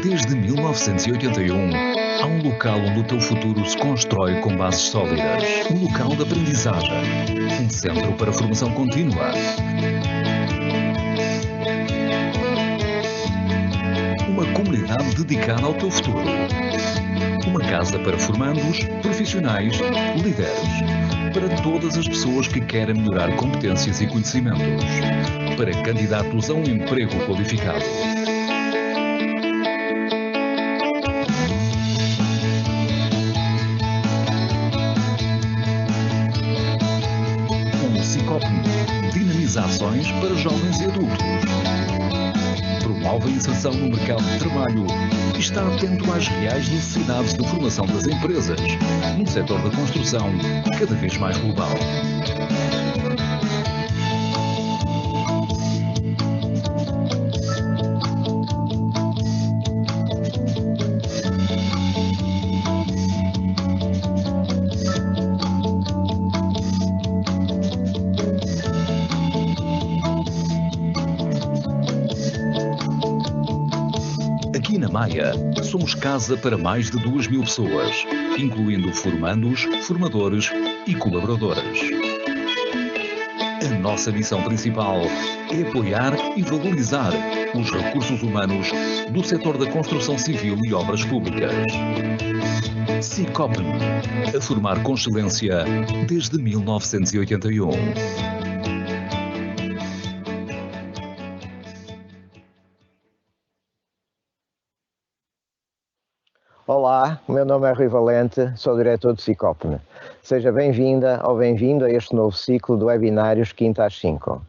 Desde 1981, há um local onde o teu futuro se constrói com bases sólidas. Um local de aprendizagem. Um centro para formação contínua. Uma comunidade dedicada ao teu futuro. Uma casa para formandos, profissionais, líderes. Para todas as pessoas que querem melhorar competências e conhecimentos. Para candidatos a um emprego qualificado. Dinamiza ações para jovens e adultos. Promove a inserção no mercado de trabalho e está atento às reais necessidades de formação das empresas, num setor da construção cada vez mais global. Aqui na Maia, somos casa para mais de 2.000 pessoas, incluindo formandos, formadores e colaboradores. A nossa missão principal é apoiar e valorizar os recursos humanos do setor da construção civil e obras públicas. Cicopen, a formar com excelência desde 1981. Olá, o meu nome é Rui Valente, sou diretor do Cicopen. Seja bem-vinda ou bem-vindo a este novo ciclo de webinários Quinta às 5.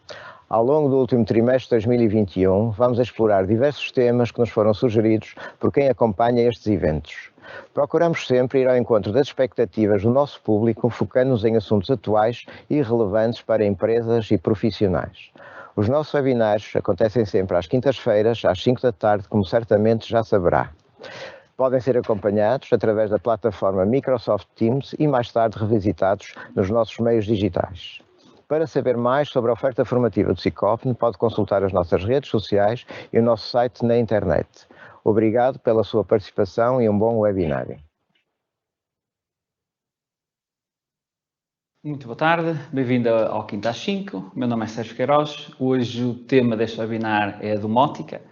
Ao longo do último trimestre de 2021, vamos explorar diversos temas que nos foram sugeridos por quem acompanha estes eventos. Procuramos sempre ir ao encontro das expectativas do nosso público, focando-nos em assuntos atuais e relevantes para empresas e profissionais. Os nossos webinários acontecem sempre às quintas-feiras, às 5 da tarde, como certamente já saberá. Podem ser acompanhados através da plataforma Microsoft Teams e mais tarde revisitados nos nossos meios digitais. Para saber mais sobre a oferta formativa do Cicopen, pode consultar as nossas redes sociais e o nosso site na internet. Obrigado pela sua participação e um bom webinário. Muito boa tarde, bem-vindo ao Quinta às 5. Meu nome é Sérgio Queiroz. Hoje o tema deste webinar é a domótica.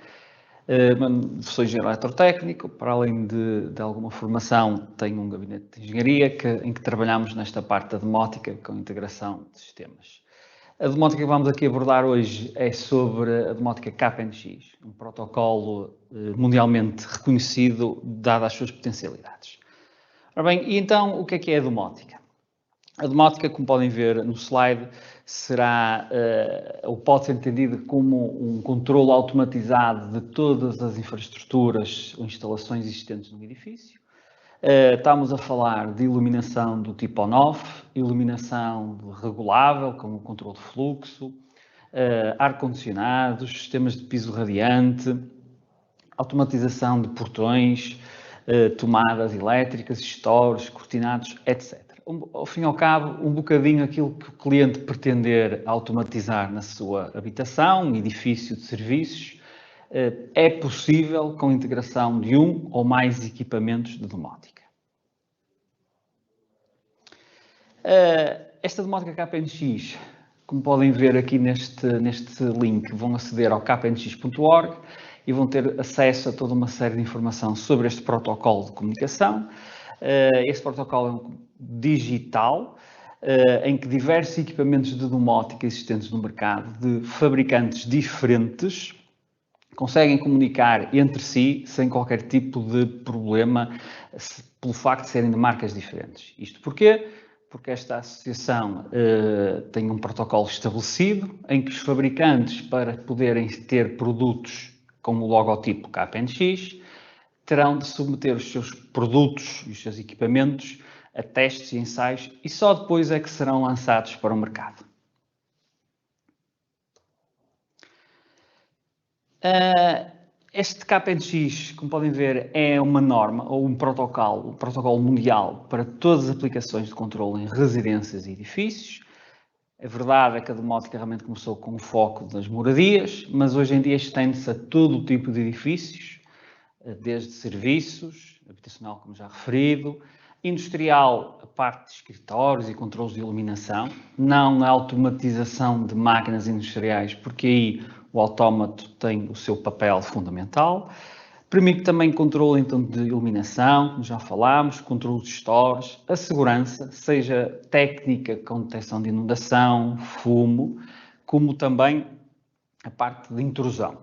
Sou engenheiro eletrotécnico, para além de alguma formação, tenho um gabinete de engenharia em que trabalhamos nesta parte da domótica com integração de sistemas. A domótica que vamos aqui abordar hoje é sobre a domótica KNX, um protocolo mundialmente reconhecido, dado as suas potencialidades. Ora bem, e então o que é a domótica? A domótica, como podem ver no slide, será ou pode ser entendido como um controle automatizado de todas as infraestruturas ou instalações existentes no edifício. Estamos a falar de iluminação do tipo on-off, iluminação regulável, como o controle de fluxo, ar-condicionados, sistemas de piso radiante, automatização de portões, tomadas elétricas, stores, cortinados, etc. Ao fim e ao cabo, um bocadinho aquilo que o cliente pretender automatizar na sua habitação, edifício de serviços, é possível com a integração de um ou mais equipamentos de domótica. Esta domótica KNX, como podem ver aqui neste link, vão aceder ao knx.org e vão ter acesso a toda uma série de informação sobre este protocolo de comunicação. Este protocolo é um digital, em que diversos equipamentos de domótica existentes no mercado, de fabricantes diferentes, conseguem comunicar entre si sem qualquer tipo de problema, pelo facto de serem de marcas diferentes. Isto porquê? Porque esta associação tem um protocolo estabelecido, em que os fabricantes, para poderem ter produtos com o logotipo KNX, terão de submeter os seus produtos e os seus equipamentos a testes e ensaios e só depois é que serão lançados para o mercado. Este KNX, como podem ver, é uma norma ou um protocolo mundial para todas as aplicações de controle em residências e edifícios. É verdade que a domótica realmente começou com o foco das moradias, mas hoje em dia estende-se a todo o tipo de edifícios, desde serviços, habitacional, como já referido, industrial, a parte de escritórios e controles de iluminação, não na automatização de máquinas industriais, porque aí o autómato tem o seu papel fundamental. Permite também controle então, de iluminação, como já falámos, controle de stores, a segurança, seja técnica com detecção de inundação, fumo, como também a parte de intrusão.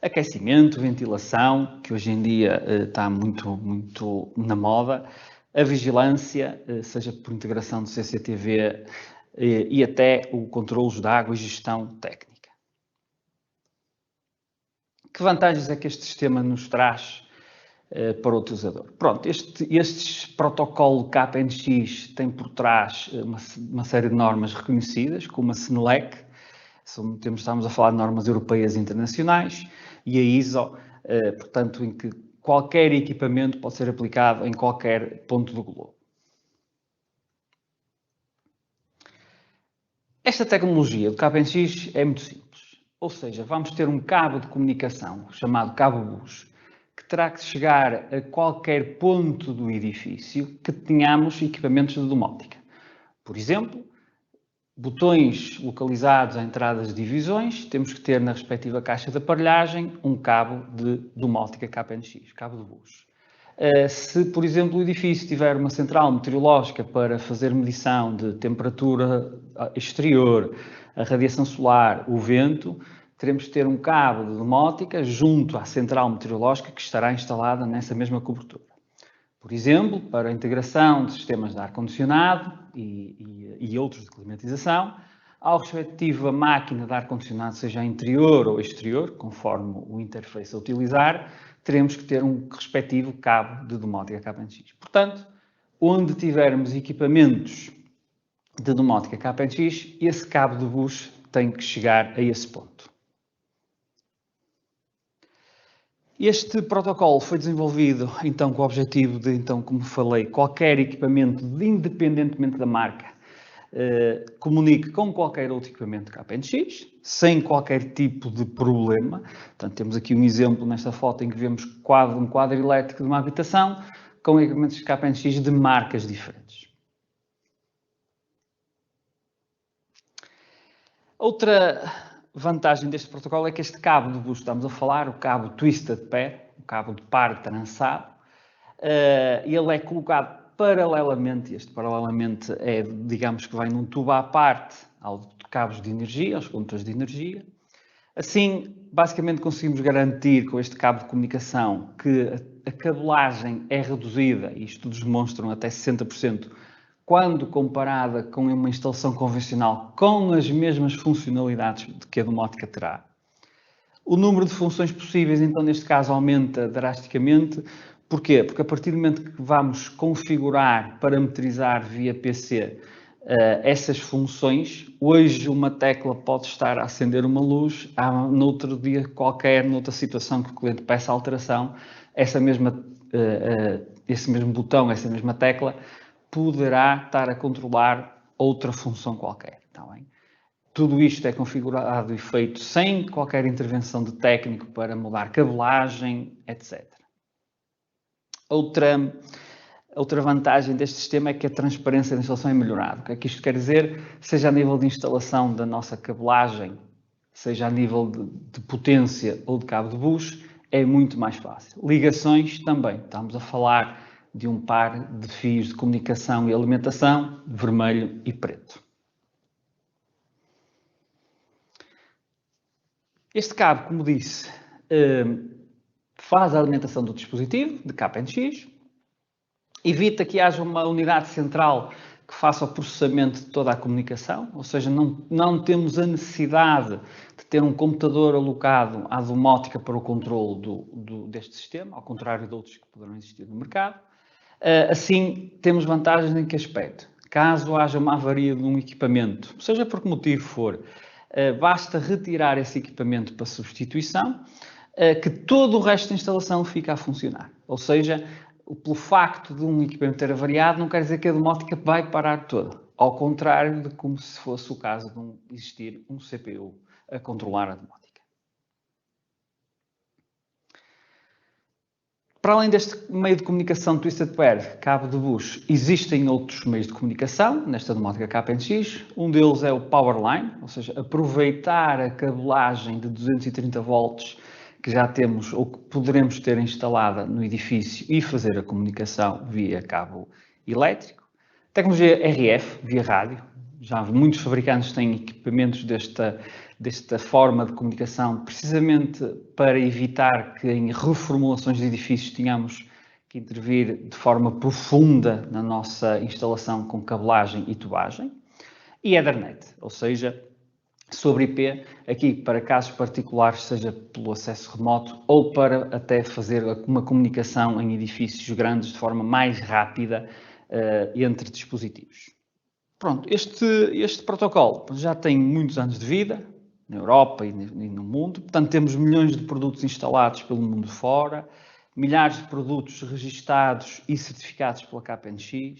Aquecimento, ventilação, que hoje em dia está muito na moda, a vigilância, seja por integração do CCTV e até o controle de água e gestão técnica. Que vantagens é que este sistema nos traz para o utilizador? Pronto, este protocolo KNX tem por trás uma série de normas reconhecidas, como a SENELEC, estamos a falar de normas europeias e internacionais, e a ISO, portanto, em que qualquer equipamento pode ser aplicado em qualquer ponto do globo. Esta tecnologia do KNX é muito simples. Ou seja, vamos ter um cabo de comunicação, chamado cabo bus, que terá que chegar a qualquer ponto do edifício que tenhamos equipamentos de domótica. Por exemplo, botões localizados à entrada das divisões, temos que ter na respectiva caixa de aparelhagem um cabo de domótica KNX, cabo de bus. Se, por exemplo, o edifício tiver uma central meteorológica para fazer medição de temperatura exterior, a radiação solar, o vento, teremos que ter um cabo de domótica junto à central meteorológica que estará instalada nessa mesma cobertura. Por exemplo, para a integração de sistemas de ar-condicionado e outros de climatização, ao respectivo máquina de ar-condicionado, seja interior ou exterior, conforme o interface a utilizar, teremos que ter um respectivo cabo de domótica KNX. Portanto, onde tivermos equipamentos de domótica KNX, esse cabo de bus tem que chegar a esse ponto. Este protocolo foi desenvolvido, então, com o objetivo de, então, como falei, qualquer equipamento, independentemente da marca, comunique com qualquer outro equipamento KNX, sem qualquer tipo de problema. Portanto, temos aqui um exemplo nesta foto em que vemos um quadro elétrico de uma habitação com equipamentos KNX de marcas diferentes. Outra vantagem deste protocolo é que este cabo de bus, estamos a falar, o cabo Twisted Pair, o cabo de par trançado, ele é colocado paralelamente, este paralelamente é, digamos que vai num tubo à parte aos cabos de energia, aos condutores de energia. Assim, basicamente conseguimos garantir com este cabo de comunicação que a cabelagem é reduzida, e estudos demonstram até 60%, quando comparada com uma instalação convencional com as mesmas funcionalidades que a domótica terá. O número de funções possíveis, então, neste caso, aumenta drasticamente. Porquê? Porque a partir do momento que vamos configurar, parametrizar via PC essas funções, hoje uma tecla pode estar a acender uma luz, noutro dia qualquer, noutra situação que o cliente peça alteração, esse mesmo botão, essa mesma tecla, poderá estar a controlar outra função qualquer. Tá bem? Tudo isto é configurado e feito sem qualquer intervenção de técnico para mudar cabelagem, etc. Outra vantagem deste sistema é que a transparência da instalação é melhorada. O que é que isto quer dizer? Seja a nível de instalação da nossa cabelagem, seja a nível de potência ou de cabo de bus, é muito mais fácil. Ligações também. Estamos a falar de um par de fios de comunicação e alimentação, vermelho e preto. Este cabo, como disse, faz a alimentação do dispositivo, de KNX, evita que haja uma unidade central que faça o processamento de toda a comunicação, ou seja, não temos a necessidade de ter um computador alocado à domótica para o controle deste sistema, ao contrário de outros que poderão existir no mercado. Assim, temos vantagens em que aspecto? Caso haja uma avaria de um equipamento, seja por que motivo for, basta retirar esse equipamento para substituição, que todo o resto da instalação fica a funcionar. Ou seja, pelo facto de um equipamento ter avariado, não quer dizer que a domótica vai parar toda. ao contrário de como se fosse o caso de existir um CPU a controlar a domótica. Para além deste meio de comunicação Twisted Pair, cabo de bucho, existem outros meios de comunicação nesta domótica KNX. Um deles é o Powerline, ou seja, aproveitar a cabelagem de 230 volts que já temos ou que poderemos ter instalada no edifício e fazer a comunicação via cabo elétrico. Tecnologia RF, via rádio. Já muitos fabricantes têm equipamentos desta forma de comunicação, precisamente para evitar que em reformulações de edifícios tenhamos que intervir de forma profunda na nossa instalação com cabelagem e tubagem. E Ethernet, ou seja, sobre IP, aqui para casos particulares, seja pelo acesso remoto ou para até fazer uma comunicação em edifícios grandes de forma mais rápida entre dispositivos. Pronto, este protocolo já tem muitos anos de vida, na Europa e no mundo, portanto temos milhões de produtos instalados pelo mundo fora, milhares de produtos registados e certificados pela KNX,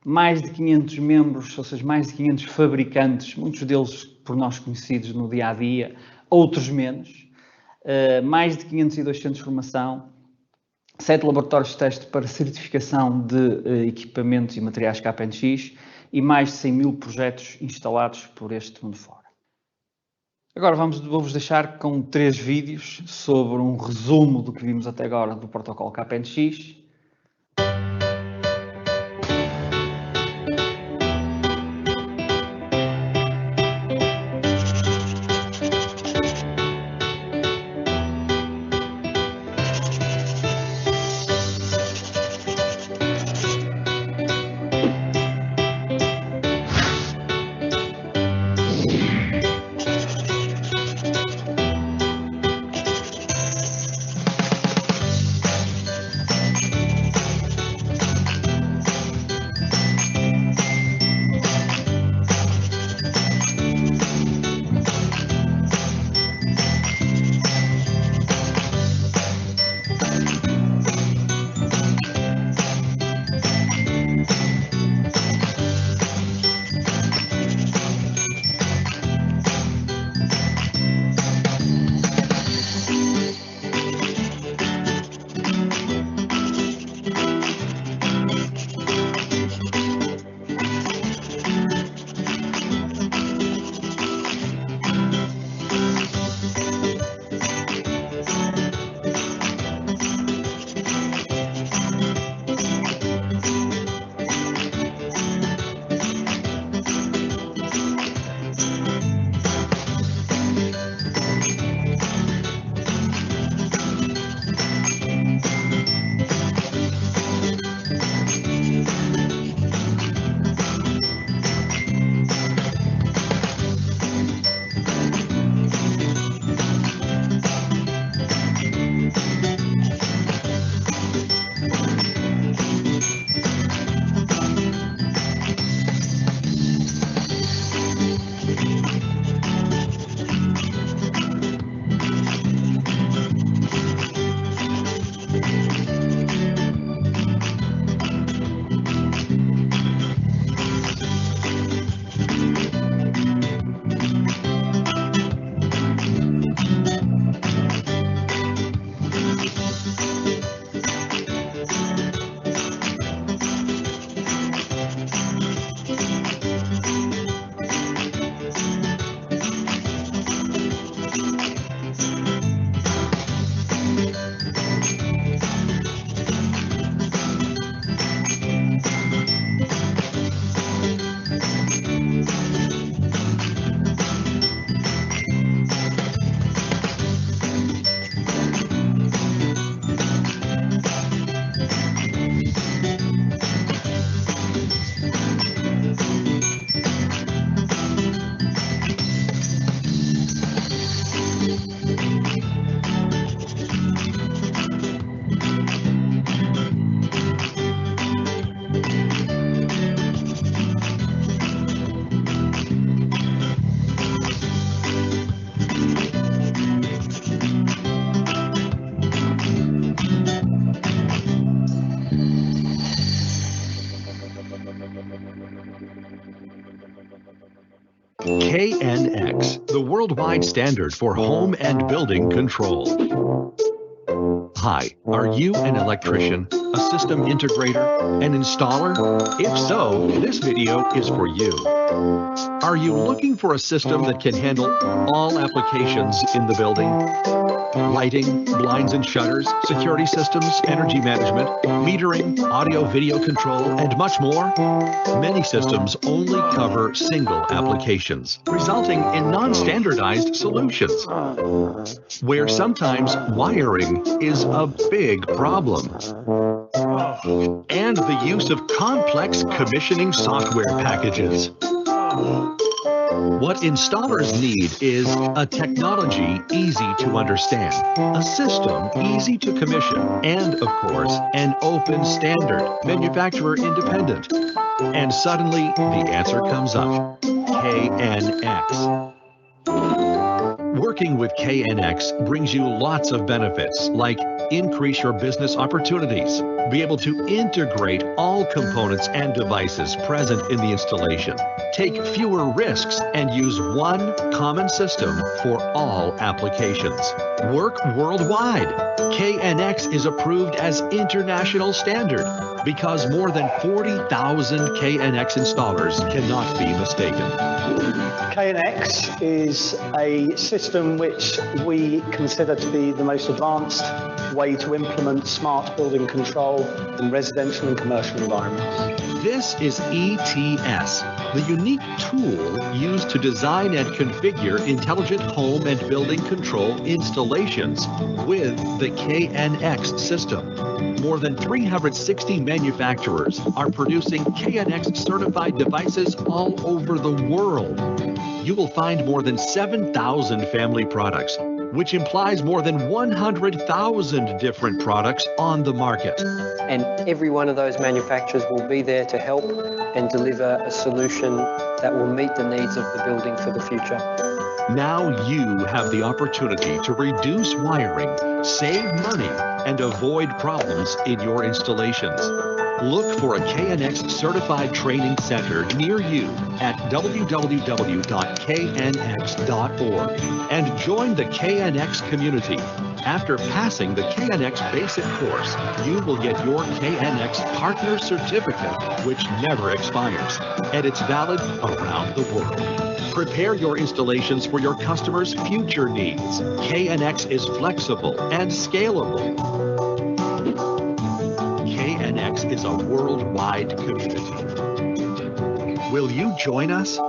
mais de 500 membros, ou seja, mais de 500 fabricantes, muitos deles por nós conhecidos no dia-a-dia, outros menos, mais de 502 centros de formação, 7 laboratórios de teste para certificação de equipamentos e materiais KNX e mais de 100 mil projetos instalados por este mundo fora. Agora vou-vos deixar com 3 vídeos sobre um resumo do que vimos até agora do protocolo KNX. KNX, the worldwide standard for home and building control. Hi, are you an electrician, a system integrator, an installer? If so, this video is for you. Are you looking for a system that can handle all applications in the building? Lighting, blinds and shutters, security systems, energy management, metering, audio video control, and much more? Many systems only cover single applications, resulting in non-standardized solutions, where sometimes wiring is a big problem, and the use of complex commissioning software packages. What installers need is a technology easy to understand, a system easy to commission, and of course, an open standard, manufacturer independent. And suddenly, the answer comes up: KNX. Working with KNX brings you lots of benefits, like increase your business opportunities, be able to integrate all components and devices present in the installation, take fewer risks, and use one common system for all applications. Work worldwide. KNX is approved as international standard because more than 40,000 KNX installers cannot be mistaken. KNX is a system which we consider to be the most advanced way to implement smart building control in residential and commercial environments. This is ETS, the unique tool used to design and configure intelligent home and building control installations with the KNX system. More than 360 manufacturers are producing KNX certified devices all over the world. You will find more than 7,000 family products, which implies more than 100,000 different products on the market. And every one of those manufacturers will be there to help and deliver a solution that will meet the needs of the building for the future. Now you have the opportunity to reduce wiring, save money, and avoid problems in your installations. Look for a KNX certified training center near you at www.knx.org and join the KNX community. After passing the KNX basic course, you will get your KNX partner certificate, which never expires, and it's valid around the world. Prepare your installations for your customers' future needs. KNX is flexible and scalable. KNX is a worldwide community. Will you join us?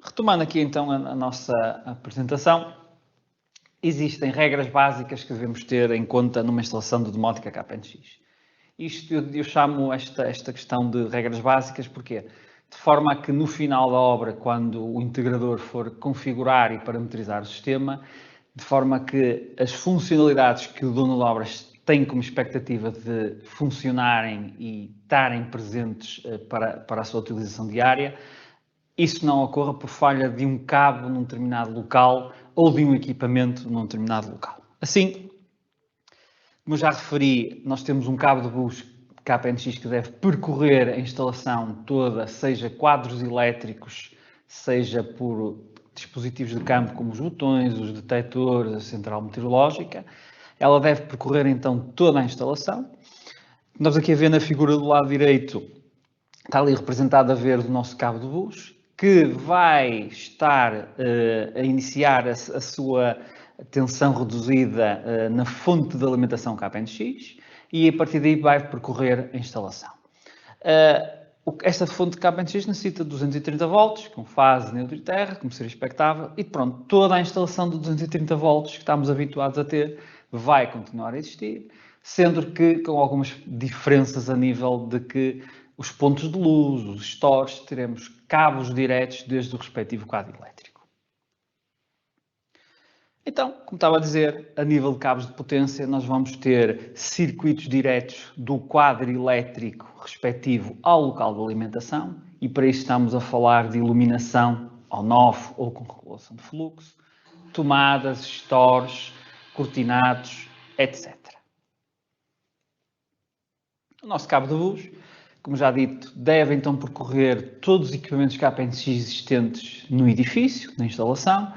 Retomando aqui então a nossa apresentação, existem regras básicas que devemos ter em conta numa instalação de domótica KNX. Isto eu chamo esta questão de regras básicas porque de forma a que no final da obra, quando o integrador for configurar e parametrizar o sistema, de forma a que as funcionalidades que o dono da obra tem como expectativa de funcionarem e estarem presentes para a sua utilização diária, isso não ocorra por falha de um cabo num determinado local ou de um equipamento num determinado local. Assim, como já referi, nós temos um cabo de luz KNX que deve percorrer a instalação toda, seja quadros elétricos, seja por dispositivos de campo como os botões, os detectores, a central meteorológica. Ela deve percorrer então toda a instalação Nós aqui a ver na figura do lado direito, está ali representado a verde o nosso cabo de bus, que vai estar a iniciar a sua tensão reduzida na fonte de alimentação KNX e a partir daí vai percorrer a instalação. Esta fonte de KNX necessita de 230 volts, com fase neutro e terra, como seria expectável, e pronto, toda a instalação de 230 volts que estamos habituados a ter vai continuar a existir, sendo que com algumas diferenças a nível de que os pontos de luz, os stores, teremos cabos diretos desde o respectivo quadro elétrico. Então, como estava a dizer, a nível de cabos de potência, nós vamos ter circuitos diretos do quadro elétrico respectivo ao local de alimentação e para isso estamos a falar de iluminação on-off ou com regulação de fluxo, tomadas, stores, cortinados, etc. O nosso cabo de luz, como já dito, deve então percorrer todos os equipamentos KNX existentes no edifício, na instalação,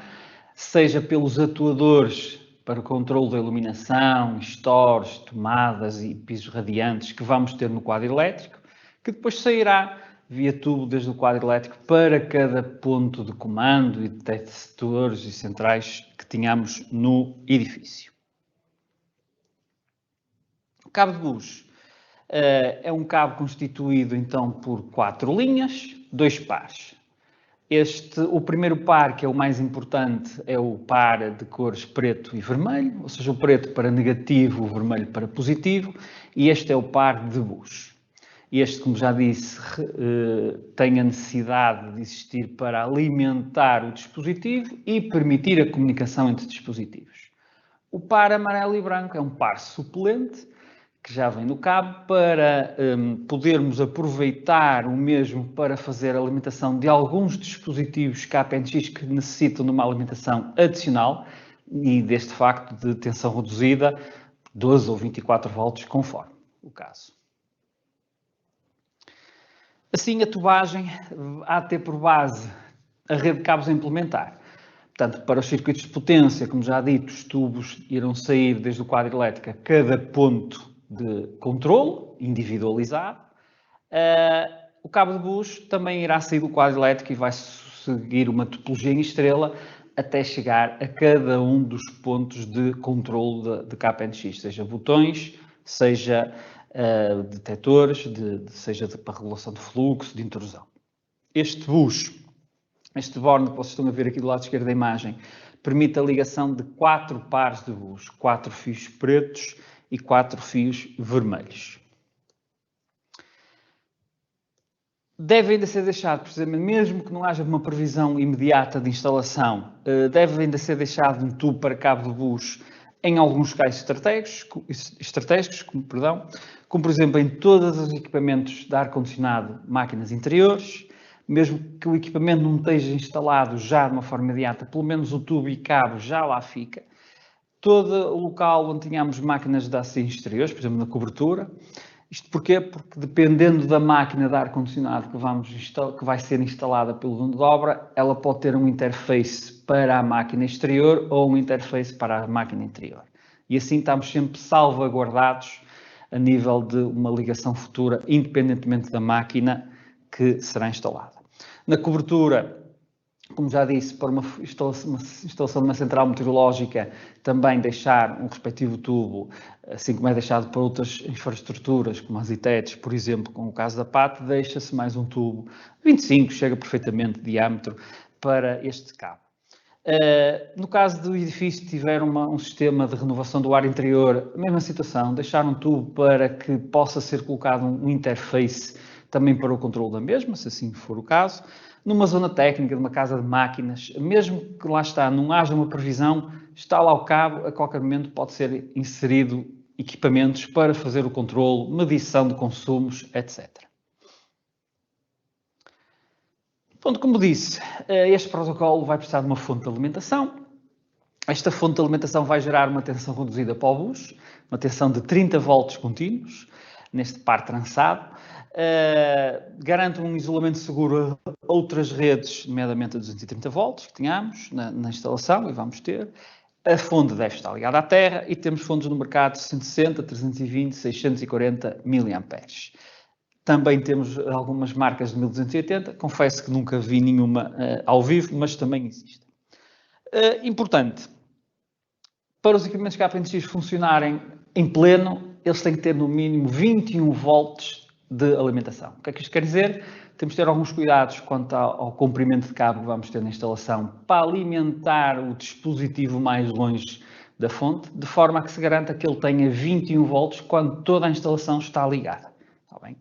seja pelos atuadores para o controle da iluminação, stores, tomadas e pisos radiantes que vamos ter no quadro elétrico, que depois sairá via tubo desde o quadro elétrico para cada ponto de comando e detectores e centrais que tenhamos no edifício. O cabo de luz é um cabo constituído então por 4 linhas, 2 pares. O primeiro par, que é o mais importante, é o par de cores preto e vermelho, ou seja, o preto para negativo, o vermelho para positivo, e este é o par de bus. Este, como já disse, tem a necessidade de existir para alimentar o dispositivo e permitir a comunicação entre dispositivos. O par amarelo e branco é um par suplente, que já vem no cabo, para podermos aproveitar o mesmo para fazer a alimentação de alguns dispositivos KNX que necessitam de uma alimentação adicional e deste facto de tensão reduzida, 12 ou 24 volts, conforme o caso. Assim, a tubagem há de ter por base a rede de cabos a implementar. Portanto, para os circuitos de potência, como já dito, os tubos irão sair desde o quadro elétrico a cada ponto de controle individualizado. O cabo de bus também irá sair do quadro elétrico e vai seguir uma topologia em estrela até chegar a cada um dos pontos de controle de KNX, seja botões, seja detectores, seja para regulação de fluxo, de intrusão. Este bus, este borne que vocês estão a ver aqui do lado esquerdo da imagem, permite a ligação de 4 pares de bus, 4 fios pretos e 4 fios vermelhos. Deve ainda ser deixado, precisamente, mesmo que não haja uma previsão imediata de instalação, deve ainda ser deixado um tubo para cabo de bus em alguns locais estratégicos, como por exemplo em todos os equipamentos de ar-condicionado, máquinas interiores, mesmo que o equipamento não esteja instalado já de uma forma imediata, pelo menos o tubo e cabo já lá fica. Todo o local onde tenhamos máquinas de AC exteriores, por exemplo, na cobertura. Isto porquê? Porque dependendo da máquina de ar-condicionado que vai ser instalada pelo dono de obra, ela pode ter um interface para a máquina exterior ou um interface para a máquina interior. E assim estamos sempre salvaguardados a nível de uma ligação futura, independentemente da máquina que será instalada. Na cobertura, como já disse, para uma instalação de uma central meteorológica, também deixar um respectivo tubo, assim como é deixado para outras infraestruturas, como as ITETs, por exemplo, com o caso da PAT, deixa-se mais um tubo, 25, chega perfeitamente de diâmetro para este cabo. No caso do edifício, tiver um sistema de renovação do ar interior, a mesma situação, deixar um tubo para que possa ser colocado um interface também para o controle da mesma, se assim for o caso. Numa zona técnica de uma casa de máquinas, mesmo que lá está, não haja uma previsão, está lá o cabo, a qualquer momento pode ser inserido equipamentos para fazer o controle, medição de consumos, etc. Pronto, como disse, este protocolo vai precisar de uma fonte de alimentação. Esta fonte de alimentação vai gerar uma tensão reduzida para o bus, uma tensão de 30 volts contínuos, neste par trançado. Garante um isolamento seguro a outras redes, nomeadamente a 230 volts, que tínhamos na instalação e vamos ter. A fonte deve estar ligada à terra e temos fontes no mercado de 160, 320, 640 mA. Também temos algumas marcas de 1280, confesso que nunca vi nenhuma ao vivo, mas também existe. Importante, para os equipamentos KNX funcionarem em pleno, eles têm que ter no mínimo 21 volts de alimentação. O que é que isto quer dizer? Temos de ter alguns cuidados quanto ao comprimento de cabo que vamos ter na instalação para alimentar o dispositivo mais longe da fonte, de forma a que se garanta que ele tenha 21 volts quando toda a instalação está ligada. Está bem?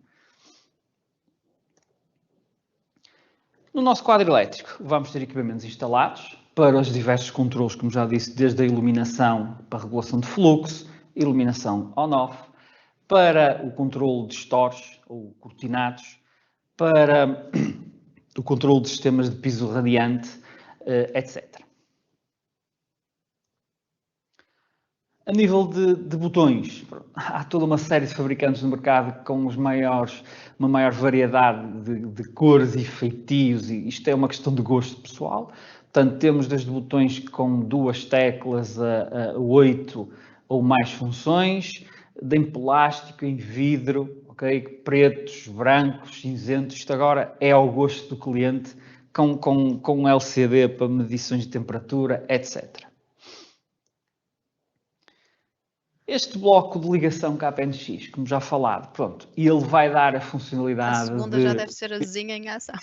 No nosso quadro elétrico, vamos ter equipamentos instalados para os diversos controles, como já disse, desde a iluminação para a regulação de fluxo, iluminação on-off, para o controle de stores ou cortinados, para o controle de sistemas de piso radiante, etc. A nível de botões, há toda uma série de fabricantes no mercado com uma maior variedade de cores e feitios, e isto é uma questão de gosto pessoal. Portanto, temos desde botões com 2 teclas a 8 ou mais funções, em plástico, em vidro, okay? Pretos, brancos, cinzentos. Isto agora é ao gosto do cliente, com LCD para medições de temperatura, etc. Este bloco de ligação KNX, como já falado, pronto, ele vai dar a funcionalidade. A segunda já deve ser a vizinha em ação.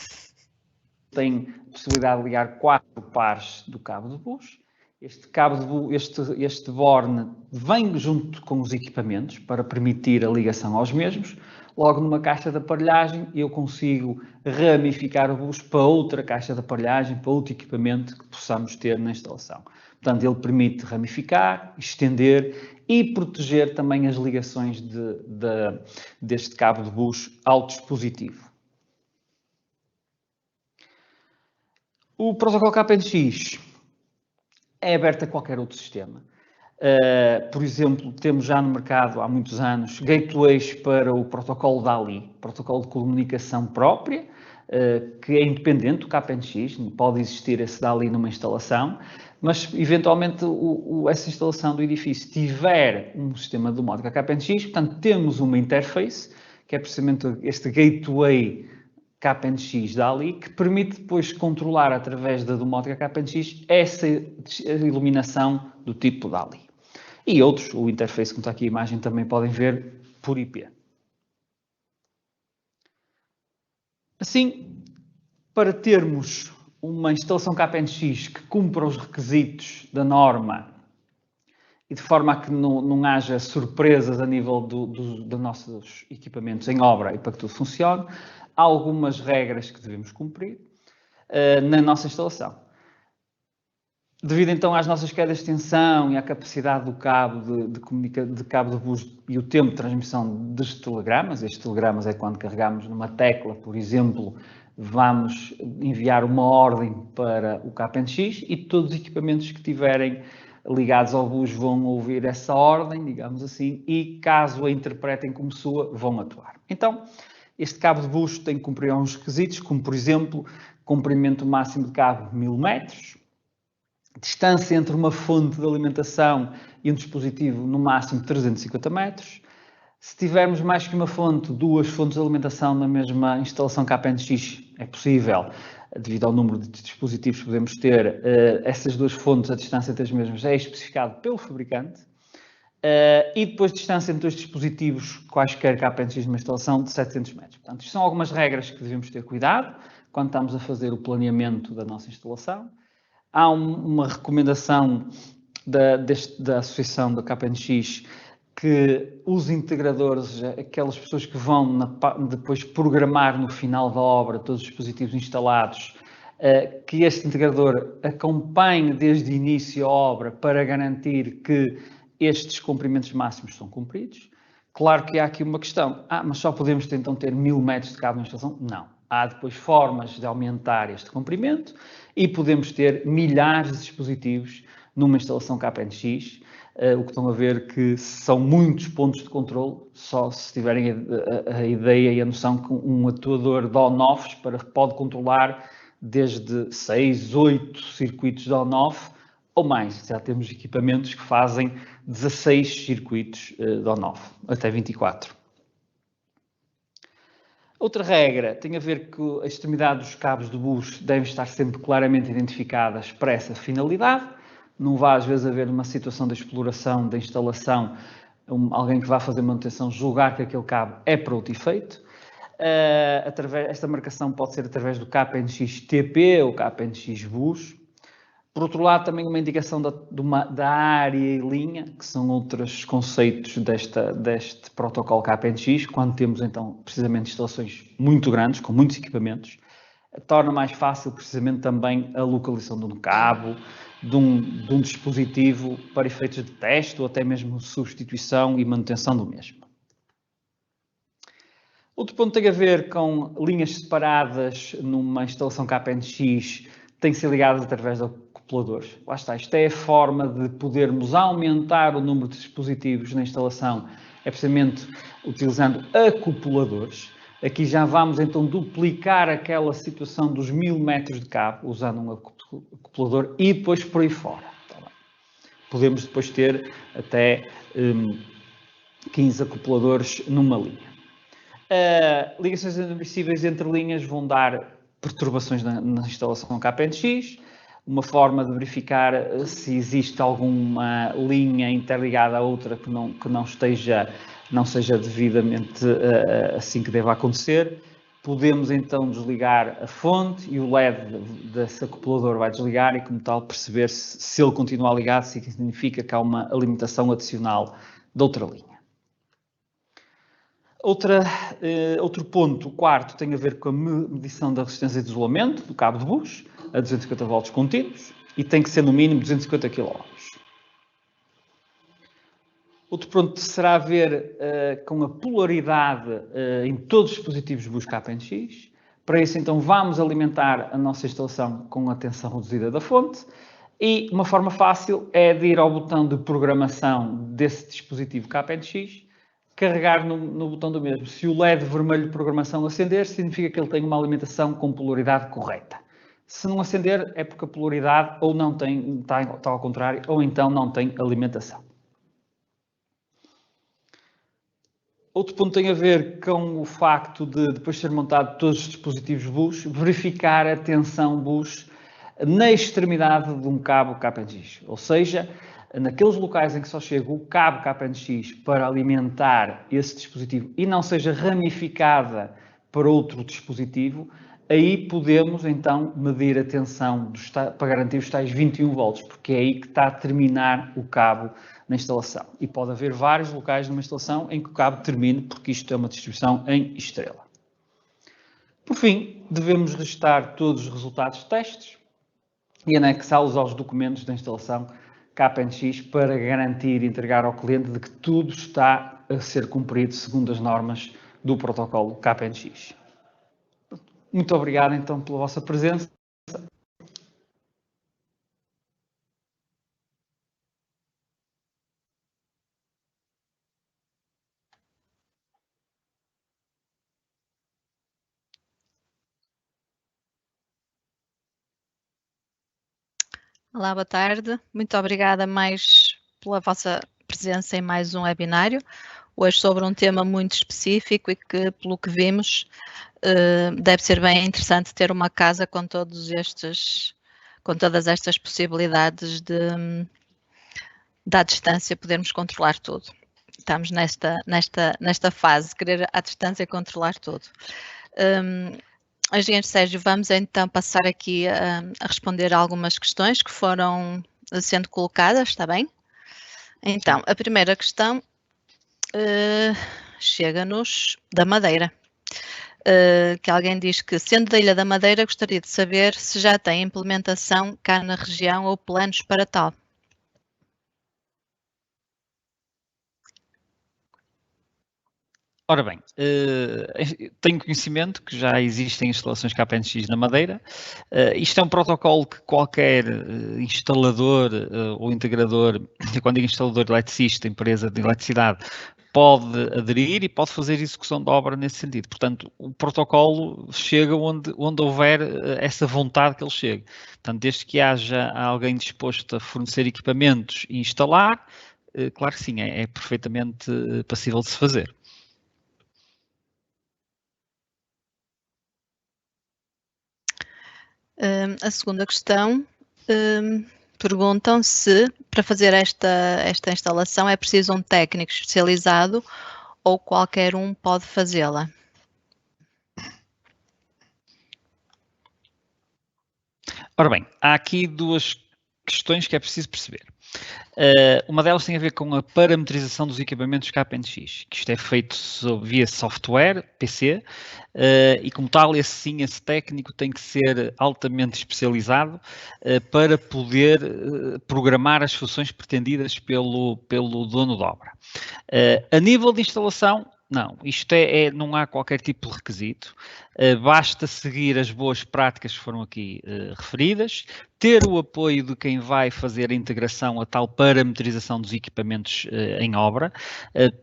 Tem a possibilidade de ligar 4 pares do cabo de bus. Este borne vem junto com os equipamentos para permitir a ligação aos mesmos. Logo numa caixa de aparelhagem eu consigo ramificar o bus para outra caixa de aparelhagem, para outro equipamento que possamos ter na instalação. Portanto, ele permite ramificar, estender e proteger também as ligações deste cabo de bus ao dispositivo. O protocolo KNX é aberto a qualquer outro sistema. Por exemplo, temos já no mercado há muitos anos gateways para o protocolo DALI, protocolo de comunicação própria, que é independente do KNX, pode existir esse DALI numa instalação, mas eventualmente essa instalação do edifício tiver um sistema de domótica KNX, portanto temos uma interface, que é precisamente este gateway KNX DALI, que permite depois controlar através da domótica KNX essa iluminação do tipo DALI. E outros, o interface, como está aqui a imagem, também podem ver por IP. Assim, para termos uma instalação KNX que cumpra os requisitos da norma e de forma a que não haja surpresas a nível dos nossos equipamentos em obra e para que tudo funcione, há algumas regras que devemos cumprir na nossa instalação. Devido então às nossas quedas de tensão e à capacidade do cabo de cabo de bus e o tempo de transmissão dos telegramas, estes telegramas é quando carregamos numa tecla, por exemplo, vamos enviar uma ordem para o KNX e todos os equipamentos que estiverem ligados ao bus vão ouvir essa ordem, digamos assim, e caso a interpretem como sua, vão atuar. Então, este cabo de bus tem que cumprir alguns requisitos, como por exemplo, comprimento máximo de cabo 1000 metros, distância entre uma fonte de alimentação e um dispositivo no máximo 350 metros. Se tivermos mais que uma fonte, 2 fontes de alimentação na mesma instalação KNX, é possível, devido ao número de dispositivos que podemos ter, essas 2 fontes, a distância entre as mesmas é especificado pelo fabricante. E depois distância entre os dispositivos, quaisquer KNX numa instalação, de 700 metros. Portanto, isto são algumas regras que devemos ter cuidado quando estamos a fazer o planeamento da nossa instalação. Há uma recomendação da associação da KNX que os integradores, aquelas pessoas que vão depois programar no final da obra todos os dispositivos instalados, que este integrador acompanhe desde o início a obra para garantir que estes comprimentos máximos são cumpridos. Claro que há aqui uma questão. Mas só podemos então ter 1000 metros de cabo na instalação? Não. Há depois formas de aumentar este comprimento e podemos ter milhares de dispositivos numa instalação KNX. O que estão a ver que são muitos pontos de controle, só se tiverem a ideia e a noção que um atuador de on-offs pode controlar desde 6, 8 circuitos de on-off ou mais. Já temos equipamentos que fazem 16 circuitos de on-off, até 24. Outra regra tem a ver com a extremidade dos cabos de bus devem estar sempre claramente identificadas para essa finalidade. Não vai às vezes haver uma situação de exploração, de instalação, alguém que vá fazer manutenção julgar que aquele cabo é para outro efeito. Esta marcação pode ser através do KNX-TP ou KNX-Bus. Por outro lado, também uma indicação da área e linha, que são outros conceitos deste protocolo KNX, quando temos então precisamente instalações muito grandes, com muitos equipamentos, torna mais fácil precisamente também a localização de um cabo, de um dispositivo para efeitos de teste ou até mesmo substituição e manutenção do mesmo. Outro ponto tem a ver com linhas separadas numa instalação KNX, tem que ser ligadas através da acopladores. Lá está, isto é a forma de podermos aumentar o número de dispositivos na instalação, é precisamente utilizando acopladores. Aqui já vamos então duplicar aquela situação dos 1000 metros de cabo, usando um acoplador e depois por aí fora. Podemos depois ter até 15 acopladores numa linha. Ligações inadmissíveis entre linhas vão dar perturbações na instalação KNX. Uma forma de verificar se existe alguma linha interligada à outra que não seja devidamente assim que deva acontecer. Podemos então desligar a fonte e o LED desse acoplador vai desligar e, como tal, perceber se ele continua ligado, significa que há uma alimentação adicional de outra linha. Outro ponto, o quarto, tem a ver com a medição da resistência de isolamento do cabo de bus a 250 volts contínuos e tem que ser no mínimo 250 kΩ. Outro ponto será a ver com a polaridade em todos os dispositivos bus KNX. Para isso, então, vamos alimentar a nossa instalação com a tensão reduzida da fonte e uma forma fácil é de ir ao botão de programação desse dispositivo KNX, carregar no botão do mesmo. Se o LED vermelho de programação acender, significa que ele tem uma alimentação com polaridade correta. Se não acender, é porque a polaridade ou não tem, está ao contrário, ou então não tem alimentação. Outro ponto tem a ver com o facto de, depois de ser montado todos os dispositivos bus, verificar a tensão bus na extremidade de um cabo KNX. Ou seja, naqueles locais em que só chega o cabo KNX para alimentar esse dispositivo e não seja ramificada para outro dispositivo, aí podemos então medir a tensão para garantir os tais 21 volts, porque é aí que está a terminar o cabo na instalação. E pode haver vários locais numa instalação em que o cabo termine, porque isto é uma distribuição em estrela. Por fim, devemos registrar todos os resultados de testes e anexá-los aos documentos da instalação KNX para garantir e entregar ao cliente de que tudo está a ser cumprido segundo as normas do protocolo KNX. Muito obrigado então pela vossa presença. Olá, boa tarde. Muito obrigada mais pela vossa presença em mais um webinário. Hoje sobre um tema muito específico e que, pelo que vimos, deve ser bem interessante ter uma casa com todas estas possibilidades de à distância podermos controlar tudo. Estamos nesta fase de querer à distância controlar tudo. Engenheiro Sérgio, vamos então passar aqui a responder a algumas questões que foram sendo colocadas, está bem? Então, a primeira questão chega-nos da Madeira. Que alguém diz que, sendo da Ilha da Madeira, gostaria de saber se já tem implementação cá na região ou planos para tal. Ora bem, tenho conhecimento que já existem instalações KNX na Madeira. Isto é um protocolo que qualquer instalador ou integrador, quando digo instalador eletricista, empresa de eletricidade, pode aderir e pode fazer execução de obra nesse sentido. Portanto, o protocolo chega onde houver essa vontade que ele chegue. Portanto, desde que haja alguém disposto a fornecer equipamentos e instalar, claro que sim, é perfeitamente passível de se fazer. A segunda questão, perguntam se para fazer esta instalação é preciso um técnico especializado ou qualquer um pode fazê-la. Ora bem, há aqui duas questões que é preciso perceber. Uma delas tem a ver com a parametrização dos equipamentos KNX, que isto é feito via software, PC, e como tal, esse técnico tem que ser altamente especializado para poder programar as funções pretendidas pelo dono de obra. A nível de instalação, não, isto não há qualquer tipo de requisito, basta seguir as boas práticas que foram aqui referidas, ter o apoio de quem vai fazer a integração, a tal parametrização dos equipamentos em obra,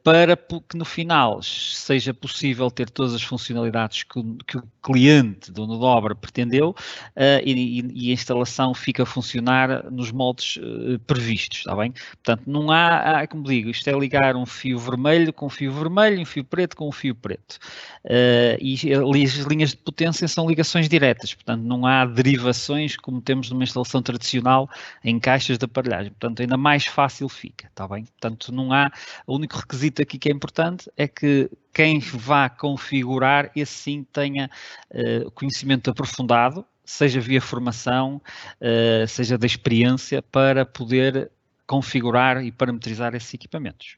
para que no final seja possível ter todas as funcionalidades que o cliente, dono da obra, pretendeu e a instalação fica a funcionar nos moldes previstos, está bem? Portanto, não há, como digo, isto é ligar um fio vermelho com um fio vermelho, um fio preto com um fio preto. E as linhas de potência são ligações diretas, portanto, não há derivações como temos numa instalação tradicional em caixas de aparelhagem. Portanto, ainda mais fácil fica, está bem? Portanto, não há... O único requisito aqui que é importante é que quem vá configurar, esse sim tenha conhecimento aprofundado, seja via formação, seja da experiência, para poder configurar e parametrizar esses equipamentos.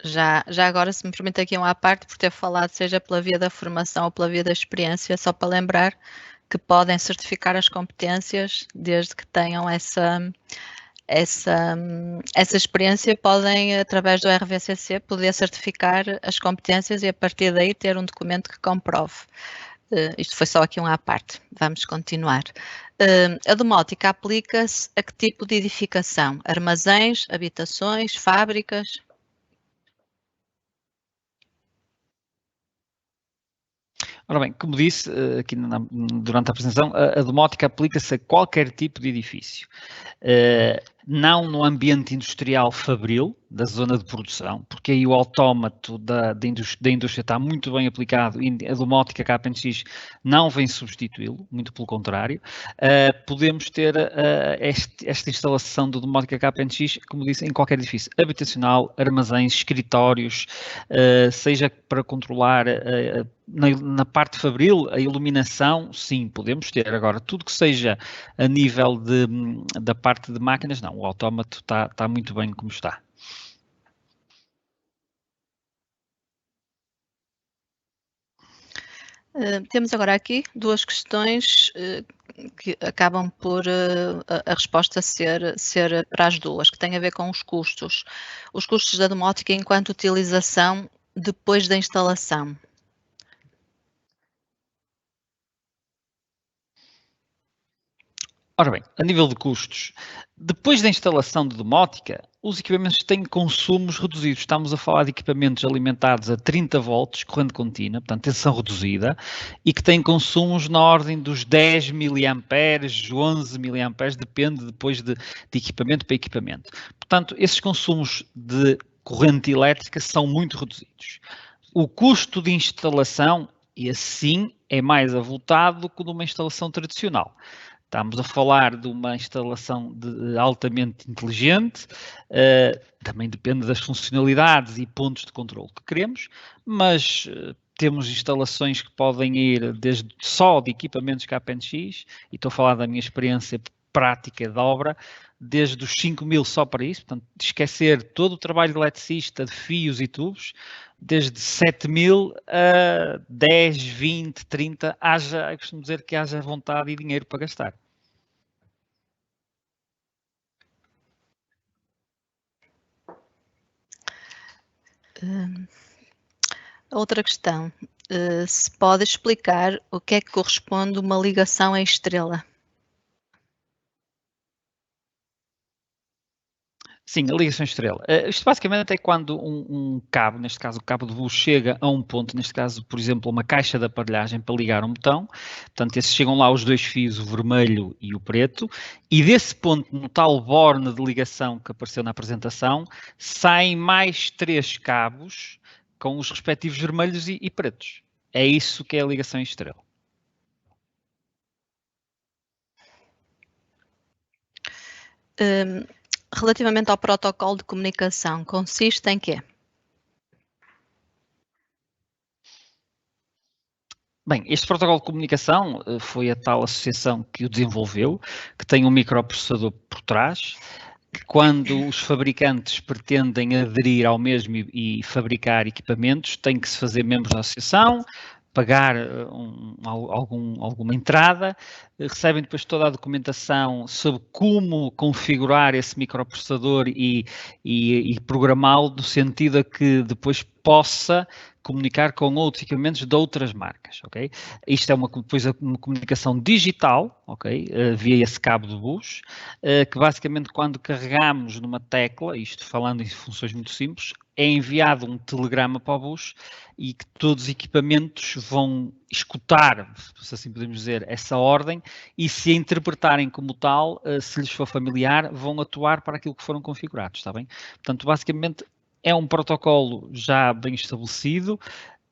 Já agora, se me permite aqui uma à parte, por ter falado, seja pela via da formação ou pela via da experiência, só para lembrar que podem certificar as competências desde que tenham essa experiência, podem, através do RVCC, poder certificar as competências e a partir daí ter um documento que comprove. Isto foi só aqui uma à parte. Vamos continuar. A domótica aplica-se a que tipo de edificação? Armazéns, habitações, fábricas? Ora bem, como disse aqui durante a apresentação, a domótica aplica-se a qualquer tipo de edifício. Não no ambiente industrial fabril, da zona de produção, porque aí o autómato da indústria está muito bem aplicado e a domótica KNX não vem substituí-lo, muito pelo contrário. Podemos ter esta instalação de domótica KNX, como disse, em qualquer edifício habitacional, armazéns, escritórios, seja para controlar na parte fabril, a iluminação, sim, podemos ter. Agora, tudo que seja a nível da parte de máquinas, não. O autómato está muito bem como está. Temos agora aqui duas questões que acabam por a resposta ser para as duas, que têm a ver com os custos. Os custos da domótica enquanto utilização depois da instalação. Ora bem, a nível de custos, depois da instalação de domótica, os equipamentos têm consumos reduzidos. Estamos a falar de equipamentos alimentados a 30 volts, corrente contínua, portanto, tensão reduzida, e que têm consumos na ordem dos 10 mA, 11 mA, depende depois de equipamento para equipamento. Portanto, esses consumos de corrente elétrica são muito reduzidos. O custo de instalação, e assim, é mais avultado do que numa instalação tradicional. Estamos a falar de uma instalação altamente inteligente, também depende das funcionalidades e pontos de controle que queremos, mas temos instalações que podem ir desde só de equipamentos KNX, e estou a falar da minha experiência prática de obra, desde os 5.000 só para isso, portanto, esquecer todo o trabalho de eletricista, de fios e tubos, desde 7.000 a 10, 20, 30, eu costumo dizer que haja vontade e dinheiro para gastar. Outra questão, se pode explicar o que é que corresponde uma ligação em estrela? Sim, a ligação estrela. Isto basicamente é quando um cabo, neste caso o cabo de bus, chega a um ponto, neste caso, por exemplo, uma caixa de aparelhagem para ligar um botão. Portanto, esses chegam lá os dois fios, o vermelho e o preto, e desse ponto, no tal borne de ligação que apareceu na apresentação, saem mais 3 cabos com os respectivos vermelhos e pretos. É isso que é a ligação estrela. Relativamente ao protocolo de comunicação, consiste em quê? Bem, este protocolo de comunicação foi a tal associação que o desenvolveu, que tem um microprocessador por trás, que quando os fabricantes pretendem aderir ao mesmo e fabricar equipamentos, tem que se fazer membros da associação, pagar alguma entrada, recebem depois toda a documentação sobre como configurar esse microprocessador e programá-lo no sentido a que depois possa comunicar com outros equipamentos de outras marcas, ok? Isto é depois uma comunicação digital, ok? Via esse cabo de bus, que basicamente quando carregamos numa tecla, isto falando em funções muito simples, é enviado um telegrama para o bus e que todos os equipamentos vão escutar, se assim podemos dizer, essa ordem e se a interpretarem como tal, se lhes for familiar, vão atuar para aquilo que foram configurados, está bem? Portanto, basicamente é um protocolo já bem estabelecido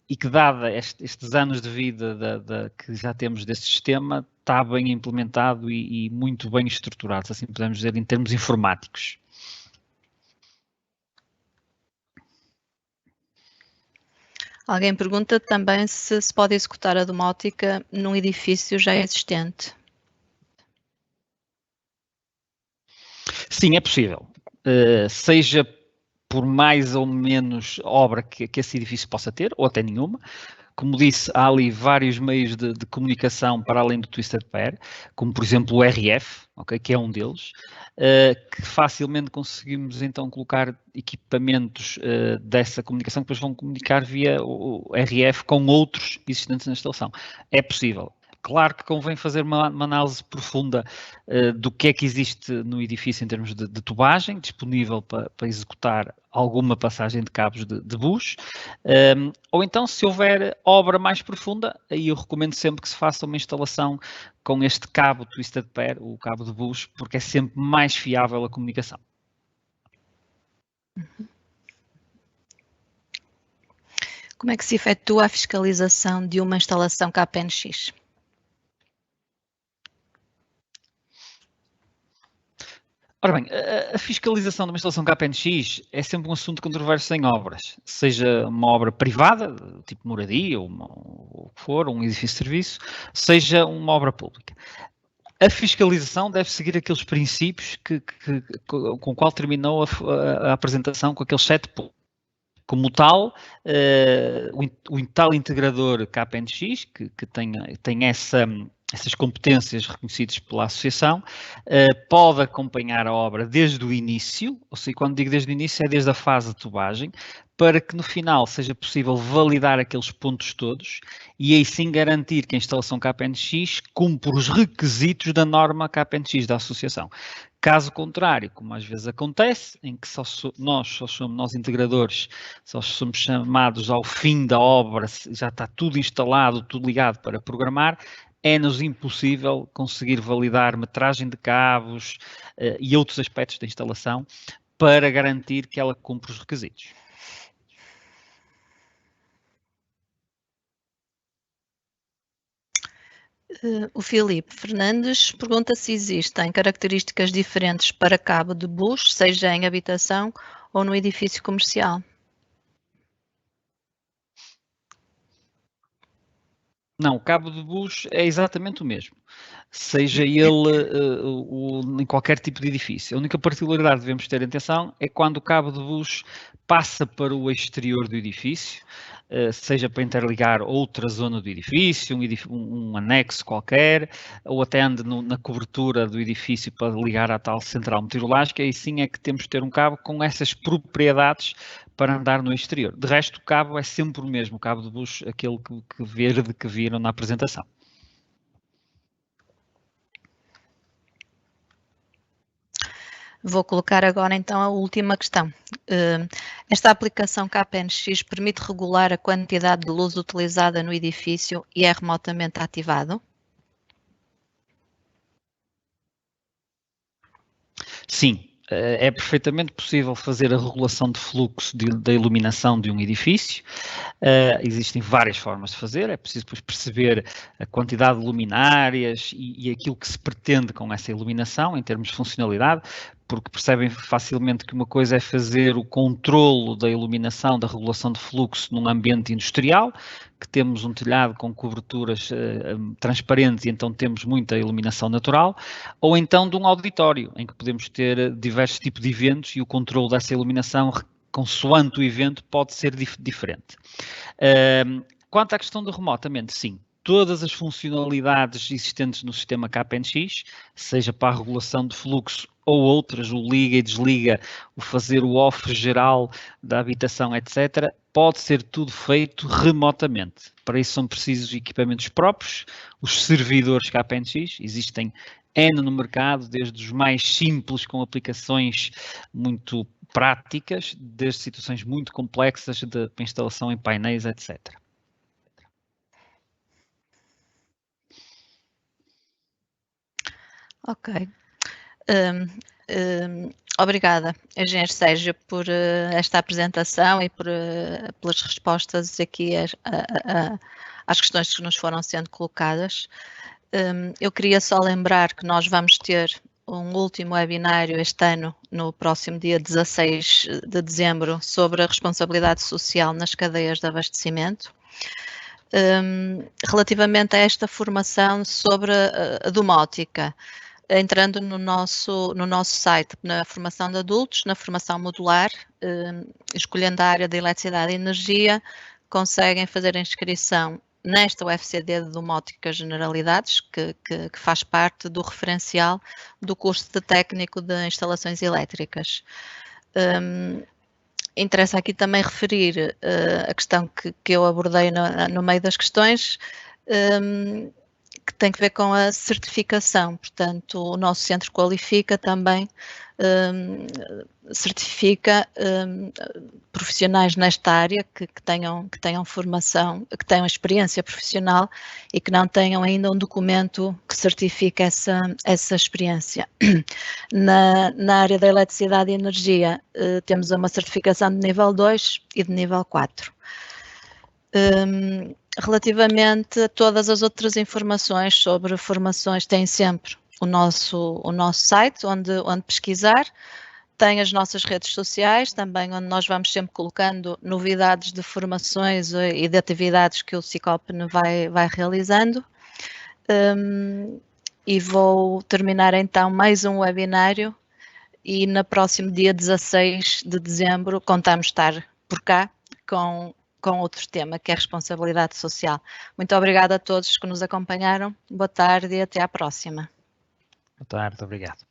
e que, dada estes anos de vida que já temos deste sistema, está bem implementado e muito bem estruturado, se assim podemos dizer, em termos informáticos. Alguém pergunta também se se pode executar a domótica num edifício já existente. Sim, é possível. Seja por mais ou menos obra que esse edifício possa ter, ou até nenhuma. Como disse, há ali vários meios de comunicação para além do Twisted Pair, como por exemplo o RF, okay, que é um deles, que facilmente conseguimos então colocar equipamentos dessa comunicação que depois vão comunicar via o RF com outros existentes na instalação. É possível. Claro que convém fazer uma análise profunda do que é que existe no edifício em termos de tubagem, disponível para executar alguma passagem de cabos de bus, ou então, se houver obra mais profunda, aí eu recomendo sempre que se faça uma instalação com este cabo Twisted Pair, o cabo de bus, porque é sempre mais fiável a comunicação. Como é que se efetua a fiscalização de uma instalação KPNX? Ora bem, a fiscalização de uma instalação KPNX é sempre um assunto controverso em obras, seja uma obra privada, tipo moradia, ou o que for, um edifício de serviço, seja uma obra pública. A fiscalização deve seguir aqueles princípios com o qual terminou a apresentação, com aqueles 7 pontos. Como tal, o tal integrador KPNX, que tem essas competências reconhecidas pela associação, pode acompanhar a obra desde o início, ou seja, quando digo desde o início é desde a fase de tubagem, para que no final seja possível validar aqueles pontos todos e aí sim garantir que a instalação KPNX cumpre os requisitos da norma KPNX da associação. Caso contrário, como às vezes acontece, em que nós integradores, só somos chamados ao fim da obra, já está tudo instalado, tudo ligado para programar, é-nos impossível conseguir validar metragem de cabos e outros aspectos da instalação para garantir que ela cumpre os requisitos. O Filipe Fernandes pergunta se existem características diferentes para cabo de bus, seja em habitação ou no edifício comercial. Não, o cabo de bus é exatamente o mesmo, seja ele em qualquer tipo de edifício. A única particularidade que devemos ter atenção é quando o cabo de bus passa para o exterior do edifício, seja para interligar outra zona do edifício, um anexo qualquer, ou até ande na cobertura do edifício para ligar à tal central meteorológica, e sim é que temos que ter um cabo com essas propriedades para andar no exterior. De resto, o cabo é sempre o mesmo, o cabo de bus, aquele verde que viram na apresentação. Vou colocar agora então a última questão. Esta aplicação KPNX permite regular a quantidade de luz utilizada no edifício e é remotamente ativado? Sim, é perfeitamente possível fazer a regulação de fluxo da iluminação de um edifício. Existem várias formas de fazer, é preciso depois perceber a quantidade de luminárias e aquilo que se pretende com essa iluminação em termos de funcionalidade, porque percebem facilmente que uma coisa é fazer o controlo da iluminação, da regulação de fluxo num ambiente industrial, que temos um telhado com coberturas transparentes e então temos muita iluminação natural, ou então de um auditório, em que podemos ter diversos tipos de eventos e o controlo dessa iluminação, consoante o evento, pode ser diferente. Quanto à questão do remotamente, sim. Todas as funcionalidades existentes no sistema KPNX, seja para a regulação de fluxo ou outras, o liga e desliga, o fazer o off geral da habitação, etc., pode ser tudo feito remotamente. Para isso são precisos equipamentos próprios, os servidores KPNX, existem N no mercado, desde os mais simples com aplicações muito práticas, desde situações muito complexas de instalação em painéis, etc. Ok. Obrigada, Engenheiro Sérgio, por esta apresentação e pelas respostas aqui às questões que nos foram sendo colocadas. Eu queria só lembrar que nós vamos ter um último webinário este ano, no próximo dia 16 de dezembro, sobre a responsabilidade social nas cadeias de abastecimento. Relativamente a esta formação sobre a domótica, entrando no nosso site, na formação de adultos, na formação modular, escolhendo a área de eletricidade e energia, conseguem fazer a inscrição nesta UFCD de Domótica Generalidades, que faz parte do referencial do curso de técnico de instalações elétricas. Interessa aqui também referir a questão que eu abordei no meio das questões, que tem que ver com a certificação. Portanto, o nosso centro qualifica também, certifica profissionais nesta área que tenham formação, que tenham experiência profissional e que não tenham ainda um documento que certifique essa experiência. Na área da eletricidade e energia, temos uma certificação de nível 2 e de nível 4. Relativamente a todas as outras informações sobre formações, tem sempre o nosso site onde pesquisar, tem as nossas redes sociais também, onde nós vamos sempre colocando novidades de formações e de atividades que o SICOPN vai realizando. E vou terminar então mais um webinário e no próximo dia 16 de dezembro contamos estar por cá com outro tema, que é a responsabilidade social. Muito obrigada a todos que nos acompanharam. Boa tarde e até à próxima. Boa tarde, obrigado.